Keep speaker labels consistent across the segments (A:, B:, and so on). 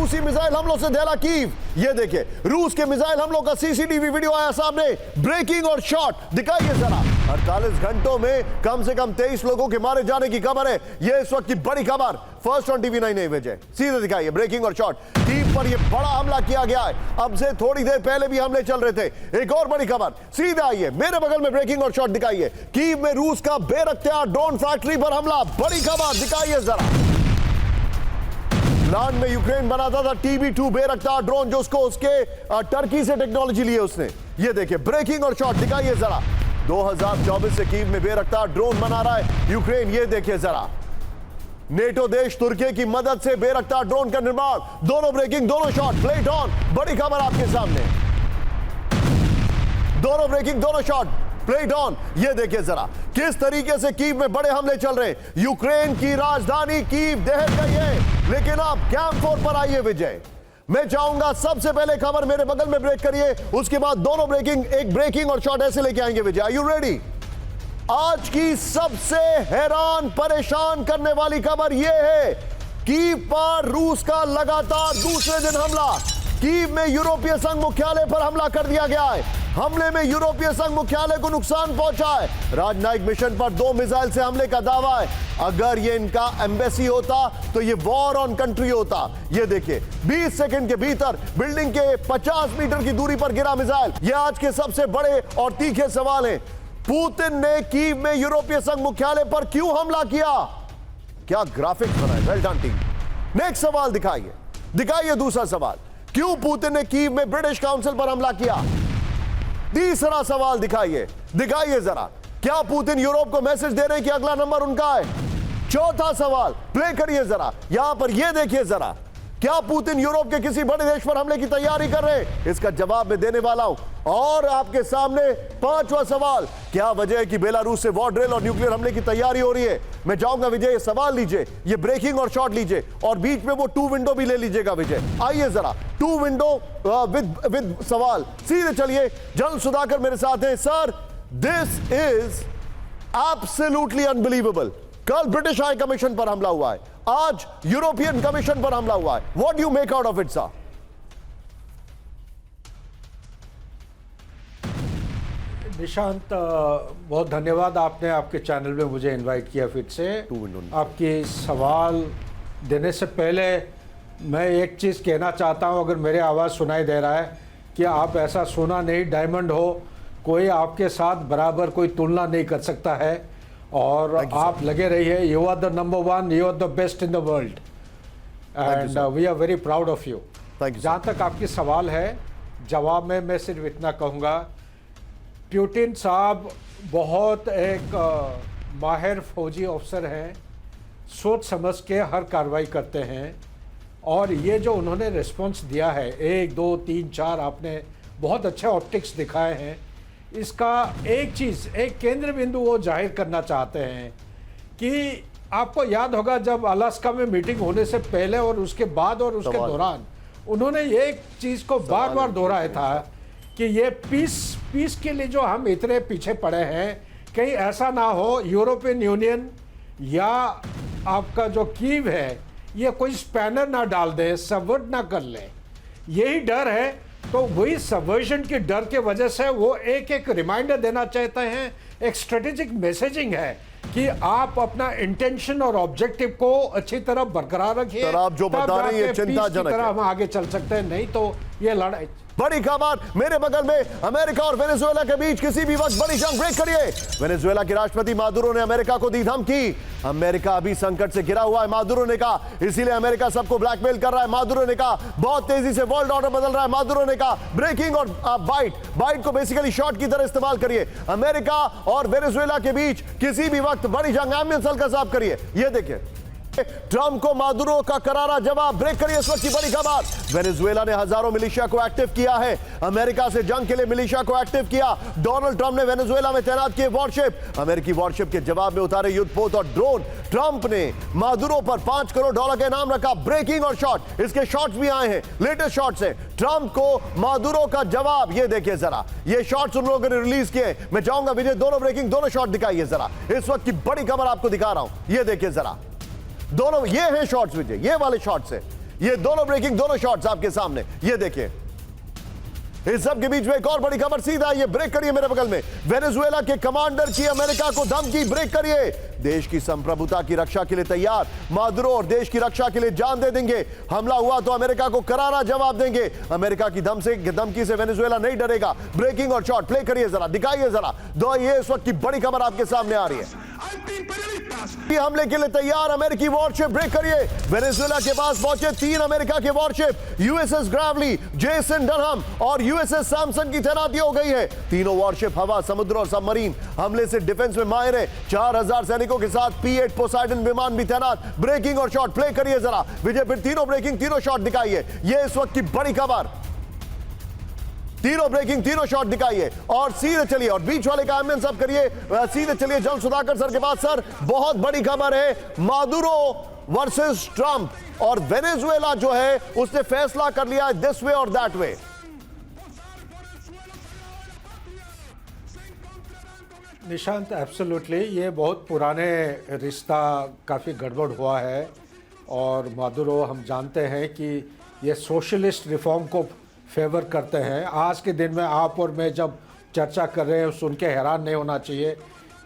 A: रूसी मिसाइल हमलों से दहला कीव। ये देखिए रूस के मिसाइल हमलों का सीसीटीवी वीडियो आया सामने, ब्रेकिंग और शॉट दिखाइए जरा। 48 घंटों में कम से कम 23 लोगों के मारे जाने की खबर है। यह इस वक्त की बड़ी खबर फर्स्ट ऑन टीवी 9 ने भेजे। सीधे दिखाइए ब्रेकिंग और शॉट। कीव पर यह बड़ा हमला किया गया है। अब से थोड़ी देर पहले भी हमले चल रहे थे। एक और बड़ी खबर, सीधे आइए मेरे बगल में ब्रेकिंग और शॉट दिखाइए। कीव में रूस का बेरख्तियार ड्रोन फैक्ट्री पर हमला, बड़ी खबर दिखाइए जरा। प्लांट में यूक्रेन बनाता था TB2 बेरख्तियार ड्रोन, जो उसके टर्की से टेक्नोलॉजी ली है उसने। ये देखिए ब्रेकिंग और शॉट दिखाइए जरा। 2024 से कीव में बेरख्तियार ड्रोन बना रहा है यूक्रेन। ये देखिए जरा, नेटो देश तुर्की की मदद से बेरख्तियार ड्रोन का निर्माण। दोनों ब्रेकिंग, दोनों शॉट, प्लेट ऑन। बड़ी खबर आपके सामने, दोनों ब्रेकिंग, दोनों शॉट, प्लेट ऑन। ये देखिए जरा किस तरीके से कीव में बड़े हमले चल रहे हैं। यूक्रेन की राजधानी कीव दहल गई है, लेकिन अब कैंप 4 पर आइए विजय। मैं चाहूंगा सबसे पहले खबर मेरे बगल में ब्रेक करिए, उसके बाद दोनों ब्रेकिंग, एक ब्रेकिंग और शॉट ऐसे लेके आएंगे विजय। Are you ready? आज की सबसे हैरान परेशान करने वाली खबर यह है, कीव पर रूस का लगातार दूसरे दिन हमला। कीव में यूरोपीय संघ मुख्यालय पर हमला कर दिया गया है। हमले में यूरोपीय संघ मुख्यालय को नुकसान पहुंचा है। राजनयिक मिशन पर 2 मिसाइल से हमले का दावा है। अगर ये इनका एम्बेसी होता तो ये वॉर ऑन कंट्री होता। ये देखिए 20 सेकंड के भीतर बिल्डिंग के 50 मीटर की दूरी पर गिरा मिसाइल। ये आज के सबसे बड़े और तीखे सवाल हैं। पुतिन ने कीव में यूरोपीय संघ मुख्यालय पर क्यों हमला किया? क्या ग्राफिक्स बनाए, वेल डन टीम। नेक्स्ट सवाल दिखाइए दूसरा सवाल, क्यों पुतिन ने कीव में ब्रिटिश काउंसिल पर हमला किया? तीसरा सवाल दिखाइए जरा, क्या पुतिन यूरोप को मैसेज दे रहे हैं कि अगला नंबर उनका है? चौथा सवाल प्ले करिए जरा, यहां पर यह देखिए जरा, क्या पुतिन यूरोप के किसी बड़े देश पर हमले की तैयारी कर रहे हैं? इसका जवाब मैं देने वाला हूं। और आपके सामने पांचवा सवाल, क्या वजह है कि बेलारूस से वॉर ड्रिल और न्यूक्लियर हमले की तैयारी हो रही है? मैं चाहूंगा विजय ये सवाल लीजिए, ये ब्रेकिंग और शॉट लीजिए, और बीच में वो 2 विंडो भी ले लीजिएगा विजय। आइए जरा 2 विंडो विद सवाल। सीधे चलिए, जनरल सुधाकर मेरे साथ हैं। Sir, this is absolutely unbelievable. कल ब्रिटिश हाई कमीशन पर हमला हुआ है, आज यूरोपियन कमीशन पर हमला हुआ है। What do you make out of it sir?
B: Nishant, बहुत धन्यवाद, आपने आपके चैनल में मुझे इनवाइट किया फिर से। आपकी सवाल देने से पहले मैं एक चीज़ कहना चाहता हूं, अगर मेरे आवाज़ सुनाई दे रहा है, कि आप ऐसा सोना नहीं डायमंड हो, कोई आपके साथ बराबर कोई तुलना नहीं कर सकता है, और आप लगे रहिए। You are the number 1, you are the best in the world, and we are very proud of you. जहाँ तक आपकी सवाल है, जवाब में मैं सिर्फ इतना कहूँगा, पुतिन साहब बहुत एक माहिर फौजी अफसर हैं, सोच समझ के हर कार्रवाई करते हैं, और ये जो उन्होंने रिस्पॉन्स दिया है 1, 2, 3, 4, आपने बहुत अच्छे ऑप्टिक्स दिखाए हैं। इसका एक चीज़, एक केंद्र बिंदु वो जाहिर करना चाहते हैं कि आपको याद होगा जब अलास्का में मीटिंग होने से पहले और उसके बाद और उसके दौरान उन्होंने एक चीज़ को बार बार दोहराया था कि ये पीस के लिए जो हम इतने पीछे पड़े हैं, कहीं ऐसा ना हो यूरोपियन यूनियन या आपका जो कीव है ये कोई स्पैनर ना डाल दे, सबवर्ट ना कर ले। यही डर है, तो वही सबवर्जन के डर के वजह से वो एक रिमाइंडर देना चाहते हैं, एक स्ट्रेटेजिक मैसेजिंग है कि आप अपना इंटेंशन और ऑब्जेक्टिव को अच्छी तरह बरकरार रखिए।
A: आप जो बता रहे हैं ये चिंताजनक है,
B: हम आगे चल सकते हैं, नहीं तो ये लड़ाई।
A: बड़ी खबर मेरे बगल में, अमेरिका और वेनेजुएला के बीच किसी भी वक्त बड़ी जंग। ब्रेक करिए। वेनेजुएला के राष्ट्रपति मादुरो ने अमेरिका को दी धमकी। अमेरिका अभी संकट से घिरा हुआ है, मादुरो ने कहा, इसीलिए अमेरिका सबको ब्लैकमेल कर रहा है। मादुरो ने कहा बहुत तेजी से वर्ल्ड ऑर्डर बदल रहा है। मादुरो ने कहा ब्रेकिंग और बाइट को बेसिकली शॉट की तरह इस्तेमाल करिए। अमेरिका और वेनेजुएला के बीच किसी भी वक्त बड़ी जंग। एम्बियंस हल्का साफ करिए। ये देखिए ट्रंप को मादुरो का करारा जवाब। ब्रेक करिए इस वक्त की बड़ी खबर, वेनेजुएला ने हजारों मिलिशिया को एक्टिव किया है। अमेरिका से जंग के लिए मिलिशिया को एक्टिव किया। डोनाल्ड ट्रंप ने वेनेजुएला में तैनात किए वॉरशिप। अमेरिकी वॉरशिप के जवाब में उतारे युद्धपोत और ड्रोन। ट्रंप ने मादुरो पर $5 करोड़ का इनाम रखा। ब्रेकिंग और शॉट, इसके शॉट्स भी आए हैं, लेटेस्ट शॉट्स हैं। ट्रंप को मादुरो का जवाब। ये देखिए जरा, ये शॉट्स उन लोगों ने रिलीज किए। मैं चाहूंगा विजय दोनों ब्रेकिंग, दोनों शॉट दिखाइए जरा। इस वक्त की बड़ी खबर आपको दिखा रहा हूं, ये देखिए जरा, दोनों ये हैं शॉट्स विजय, ये वाले शॉट्स है। ये दोनों ब्रेकिंग, दोनों शॉट्स आपके सामने, ये देखिए। इस सब के बीच में एक और बड़ी खबर सीधा, ये ब्रेक करिए मेरे बगल में। वेनेजुएला के कमांडर की अमेरिका को धमकी, ब्रेक करिए। देश की संप्रभुता की रक्षा के लिए तैयार, मादुरो और देश की रक्षा के लिए जान दे देंगे। हमला हुआ तो अमेरिका को करारा जवाब देंगे। अमेरिका की धमकी से वेनेजुएला नहीं डरेगा। ब्रेकिंग और शॉट प्ले करिए जरा, दिखाइए जरा। दो ये इस वक्त की बड़ी खबर आपके सामने आ रही है। हमले के लिए तैयार अमेरिकी वॉरशिप, ब्रेक करिए। वेनेजुएला के पास पहुंचे 3 अमेरिका के वॉरशिप, यूएसएस ग्रावली, जेसन डनहम और यूएसएस सैमसन की तैनाती हो गई है। तीनों वॉरशिप हवा, समुद्र और सबमरीन हमले से डिफेंस में माहिर है। 4000 सैनिकों के साथ P-8 पोसाइडन विमान भी तैनात। ब्रेकिंग और शॉट प्ले करिए जरा विजय, फिर तीनों ब्रेकिंग, तीनों शॉट दिखाइए। ये इस वक्त की बड़ी खबर, तीनों ब्रेकिंग, तीनों शॉट दिखाइए और सीधे चलिए। और बीच वाले का एमएन सब करिए, सीधे चलिए जल सुधाकर सर के पास। सर, बहुत बड़ी खबर है, मादुरो वर्सेस ट्रंप, और वेनेजुएला जो है उसने फैसला कर लिया दिस वे और दैट वे।
B: निशांत, एब्सोल्युटली ये बहुत पुराने रिश्ता काफ़ी गड़बड़ हुआ है। और मादुरो हम जानते हैं कि ये सोशलिस्ट रिफॉर्म को फेवर करते हैं। आज के दिन में आप और मैं जब चर्चा कर रहे हैं, सुन के हैरान नहीं होना चाहिए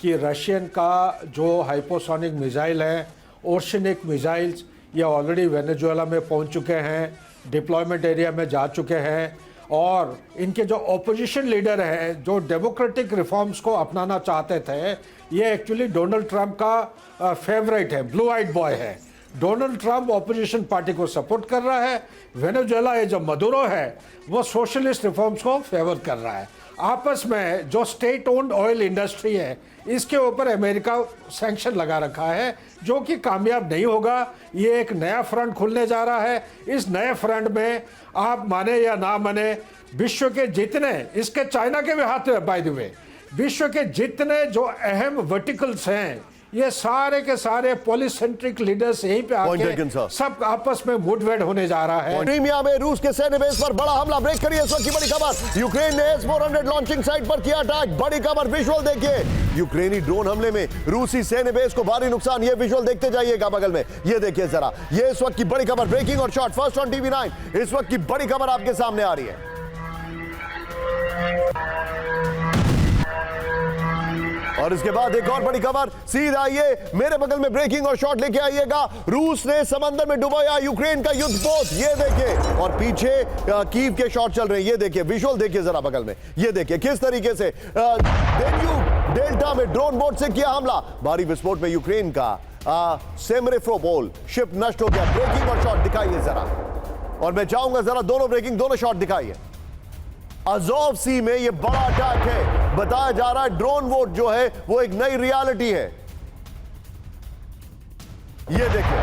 B: कि रशियन का जो हाइपोसोनिक मिसाइल है, ओशनिक मिसाइल्स, ये ऑलरेडी वेनेजुएला में पहुंच चुके हैं, डिप्लॉयमेंट एरिया में जा चुके हैं। और इनके जो ऑपोजिशन लीडर हैं, जो डेमोक्रेटिक रिफॉर्म्स को अपनाना चाहते थे, ये एक्चुअली डोनाल्ड ट्रंप का फेवरेट है, ब्लू आइड बॉय है। डोनाल्ड ट्रंप ऑपोजिशन पार्टी को सपोर्ट कर रहा है। वेनेजुएला ये जो मदुरो है वो सोशलिस्ट रिफॉर्म्स को फेवर कर रहा है। आपस में जो स्टेट ओन्ड ऑयल इंडस्ट्री है, इसके ऊपर अमेरिका सैंक्शन लगा रखा है, जो कि कामयाब नहीं होगा। ये एक नया फ्रंट खुलने जा रहा है। इस नए फ्रंट में आप माने या ना माने, विश्व के जितने, इसके चाइना के भी हाथ में बाय द वे, विश्व के जितने जो अहम वर्टिकल्स हैं, ये सारे के सारे पॉलिसेंट्रिक लीडर्स यहीं पे आके सब आपस में मुठभेड़ होने जा रहा है।
A: क्रीमिया में रूस के सैन्य बेस पर बड़ा हमला, ब्रेक करिए इस वक्त की बड़ी खबर। यूक्रेन ने S-400 लॉन्चिंग साइट पर किया अटैक, बड़ी खबर, विजुअल देखिए। यूक्रेनी ड्रोन हमले में रूसी सैन्य बेस को भारी नुकसान, ये विजुअल देखते जाइएगा बगल में, ये देखिए जरा। ये इस वक्त की बड़ी खबर, ब्रेकिंग और शॉट, फर्स्ट ऑन TV9। इस वक्त की बड़ी खबर आपके सामने आ रही है। और इसके बाद एक और बड़ी खबर, सीधा आइए मेरे बगल में, ब्रेकिंग और शॉट लेके आइएगा। रूस ने समंदर में डुबोया यूक्रेन का युद्ध पोत, ये देखिए। और पीछे कीव के शॉट चल रहे हैं, ये देखिए, विजुअल देखिए जरा बगल में, ये देखिए किस तरीके से डेन्यूब डेल्टा में ड्रोन बोट से किया हमला। भारी विस्फोट में यूक्रेन का सेमरेफ्रोपोल शिप नष्ट हो गया। ब्रेकिंग और शॉट दिखाइए जरा, और मैं चाहूंगा जरा दोनों ब्रेकिंग, दोनों शॉट दिखाइए। अजोव सी में ये बड़ा अटैक है, बताया जा रहा है ड्रोन वोट जो है वो एक नई रियलिटी है। ये देखिए,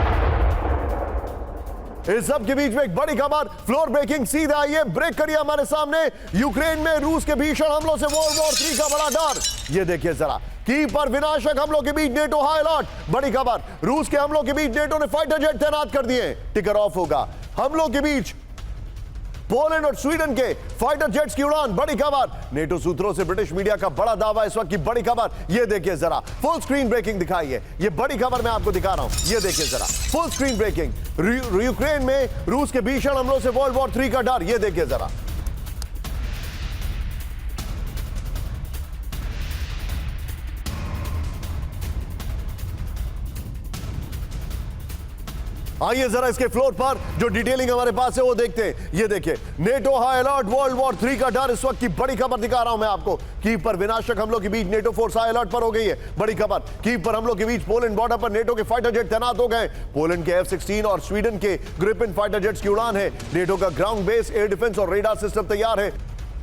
A: इस सब के बीच में एक बड़ी खबर, फ्लोर ब्रेकिंग, सीधा आइए, ब्रेक करिए हमारे सामने। यूक्रेन में रूस के भीषण हमलों से वर्ल्ड वॉर 3 का बड़ा डर, ये देखिए जरा। कीव पर विनाशक हमलों के बीच नेटो हाई अलर्ट, बड़ी खबर। रूस के हमलों के बीच नेटो ने फाइटर जेट तैनात कर दिए, टिकर ऑफ होगा। हमलों के बीच पोलैंड और स्वीडन के फाइटर जेट्स की उड़ान, बड़ी खबर। नेटो सूत्रों से ब्रिटिश मीडिया का बड़ा दावा, इस वक्त की बड़ी खबर, ये देखिए जरा। फुल स्क्रीन ब्रेकिंग दिखाइए, ये बड़ी खबर मैं आपको दिखा रहा हूं, ये देखिए जरा, फुल स्क्रीन ब्रेकिंग। यूक्रेन में रूस के भीषण हमलों से वर्ल्ड वॉर 3 का डर, ये देखिए जरा। आइए जरा इसके फ्लोर पर जो डिटेलिंग हमारे पास है वो देखते हैं। ये देखिए, NATO high alert, world war 3 का डर, इस वक्त की बड़ी खबर दिखा रहा हूं मैं आपको। कीव पर विनाशक हमलों के बीच नेटो फोर्स हाई अलर्ट पर हो गई है, बड़ी खबर। कीव पर हमलों के बीच पोलैंड बॉर्डर पर नेटो के फाइटर जेट तैनात हो गए। पोलैंड के F-16 और स्वीडन के ग्रिपेन फाइटर जेट्स की उड़ान है। नेटो का ग्राउंड बेस, एयर डिफेंस और रेडार सिस्टम तैयार है।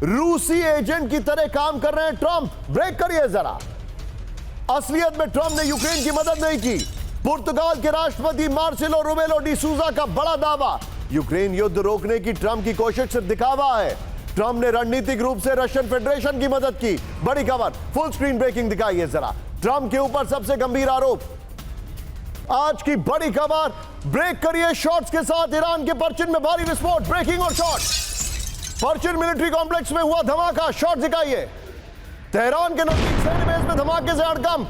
A: रूसी एजेंट की तरह काम कर रहे हैं ट्रंप, ब्रेक करिए जरा। असलियत में ट्रंप ने यूक्रेन की मदद नहीं की। पुर्तगाल के राष्ट्रपति मार्सेलो रेबेलो डी सूजा का बड़ा दावा, यूक्रेन युद्ध रोकने की ट्रंप की कोशिश से दिखावा है। ट्रंप ने रणनीतिक रूप से रशियन फेडरेशन की मदद की, बड़ी खबर। फुल स्क्रीन ब्रेकिंग दिखाइए जरा। ट्रंप के ऊपर सबसे गंभीर आरोप, आज की बड़ी खबर, ब्रेक करिए शॉट्स के साथ। ईरान के परचिन में भारी विस्फोट, ब्रेकिंग और शॉट। परचिन मिलिट्री कॉम्प्लेक्स में हुआ धमाका, शॉट दिखाइए। तेहरान के नजदीक सैन्य बेस में धमाके से हड़कंप।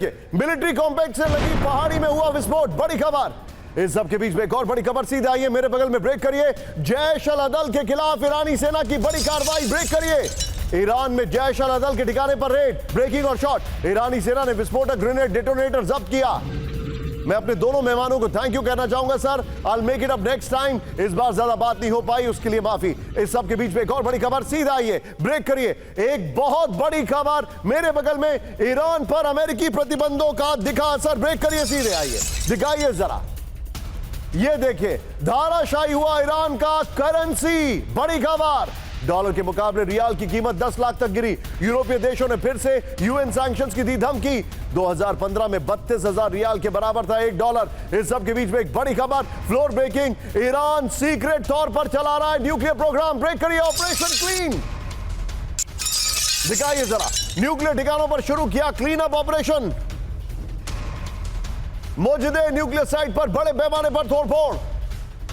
A: मिलिट्री कॉम्प्लेक्स से लगी पहाड़ी में हुआ विस्फोट, बड़ी खबर। इस सब के बीच में एक और बड़ी खबर सीधे आई है मेरे बगल में, ब्रेक करिए। जैश अल अदल के खिलाफ ईरानी सेना की बड़ी कार्रवाई, ब्रेक करिए। ईरान में जैश अल अदल के ठिकाने पर रेड, ब्रेकिंग और शॉट। ईरानी सेना ने विस्फोटक ग्रेनेड डेटोनेटर जब्त किया। मैं अपने दोनों मेहमानों को थैंक यू कहना चाहूंगा sir, I make it up next time. इस बार ज्यादा बात नहीं हो पाई, उसके लिए माफी। इस सब के बीच में एक और बड़ी खबर सीधा आई है, ब्रेक करिए। एक बहुत बड़ी खबर मेरे बगल में, ईरान पर अमेरिकी प्रतिबंधों का दिखा असर, ब्रेक करिए, सीधे आइए, दिखाइए जरा। ये देखिए, धाराशायी हुआ ईरान का करेंसी, बड़ी खबर। डॉलर के मुकाबले रियाल की कीमत 10 लाख तक गिरी। यूरोपीय देशों ने फिर से यूएन सैंक्शंस की दी धमकी। 2015 में 32,000 रियाल के बराबर था $1। इस सब के बीच में एक बड़ी खबर, फ्लोर ब्रेकिंग। ईरान सीक्रेट तौर पर चला रहा है न्यूक्लियर प्रोग्राम, ब्रेक करिए, ऑपरेशन क्लीन। दिखाइए जरा, न्यूक्लियर ठिकानों पर शुरू किया क्लीन अप ऑपरेशन। मौजूदा न्यूक्लियर साइट पर बड़े पैमाने पर तोड़फोड़।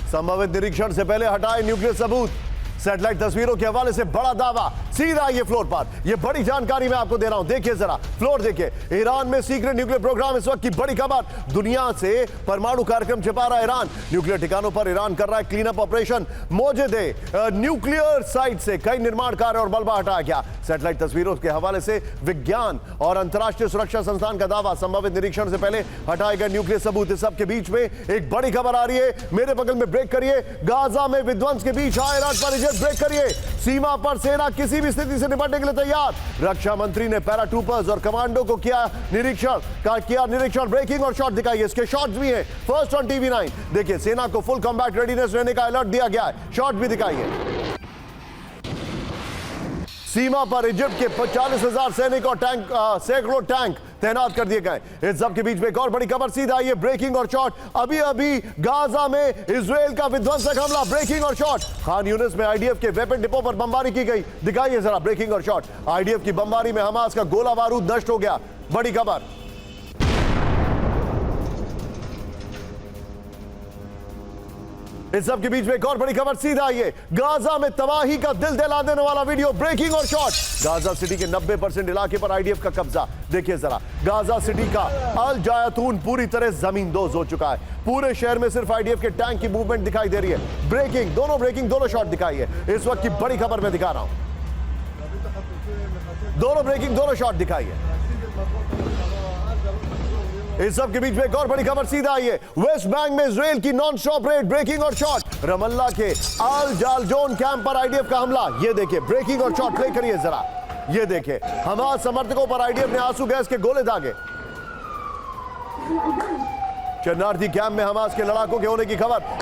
A: संभावित निरीक्षण से पहले हटाए न्यूक्लियर सबूत। सैटेलाइट तस्वीरों के हवाले से बड़ा दावा, सीधा ये फ्लोर पर। ये बड़ी जानकारी मैं आपको दे रहा हूं, देखिए जरा फ्लोर देखिए। ईरान में सीक्रेट न्यूक्लियर प्रोग्राम, इस वक्त की बड़ी खबर। दुनिया से परमाणु कार्यक्रम छिपा रहा है ईरान। न्यूक्लियर ठिकानों पर ईरान कर रहा है क्लीन अप ऑपरेशन। मौजूदा न्यूक्लियर साइट से कई निर्माण कार्य और मलबा हटाया गया। सैटेलाइट तस्वीरों के हवाले से विज्ञान और अंतर्राष्ट्रीय सुरक्षा संस्थान का दावा, संभावित निरीक्षण से पहले हटाए गए न्यूक्लियर सबूत। इस सब के बीच में एक बड़ी खबर आ रही है मेरे बगल में, ब्रेक करिए। गाजा में विध्वंस के बीच हाई अलर्ट पर, ब्रेक करिए। सीमा पर सेना किसी भी स्थिति से निपटने के लिए तैयार। रक्षा मंत्री ने पैराट्रूपर्स और कमांडो को किया निरीक्षण, ब्रेकिंग और शॉट दिखाइए। इसके शॉट्स भी हैं, फर्स्ट ऑन टीवी 9। देखिए, सेना को फुल कॉम्बैट रेडीनेस रहने का अलर्ट दिया गया है, शॉट भी दिखाइए। सीमा पर इजिप्ट के 40,000 सैनिक और सैकड़ों टैंक तैनात कर दिए गए। इस सब के बीच में एक और बड़ी खबर सीधा आई है, ब्रेकिंग और शॉट। अभी गाजा में इजराइल का विध्वंसक हमला, ब्रेकिंग और शॉट। खान यूनिस में आईडीएफ के वेपन डिपो पर बमबारी की गई, दिखाइए जरा, ब्रेकिंग और शॉट। आईडीएफ की बमबारी में हमास का गोला बारूद नष्ट हो गया, बड़ी खबर। इस सब के बीच में एक और बड़ी खबर सीधा आई है, गाजा में तबाही का दिल दहला देने वाला वीडियो, ब्रेकिंग और शॉट। गाजा सिटी के 90% इलाके पर आईडीएफ का कब्जा, देखिए जरा। गाजा सिटी का अल जायतून पूरी तरह जमींदोज हो चुका है। पूरे शहर में सिर्फ आईडीएफ के टैंक की मूवमेंट दिखाई दे रही है। ब्रेकिंग, दोनों शॉट दिखाइए। इस वक्त की बड़ी खबर मैं दिखा रहा हूं, दोनों ब्रेकिंग, दोनों शॉट दिखाइए। इस सब के बीच में एक और बड़ी खबर सीधा आई है, वेस्ट बैंक में इजराइल की नॉन स्टॉप रेड, ब्रेकिंग और शॉट। रमल्ला के अल जालजोन कैंप पर आईडीएफ का हमला, ये देखिए, ब्रेकिंग और शॉट, प्ले करिए जरा। ये देखिए, हमास समर्थकों पर आईडीएफ ने आंसू गैस के गोले दागे। शरणार्थी कैंप में हमास के लड़ाकों के होने की खबर।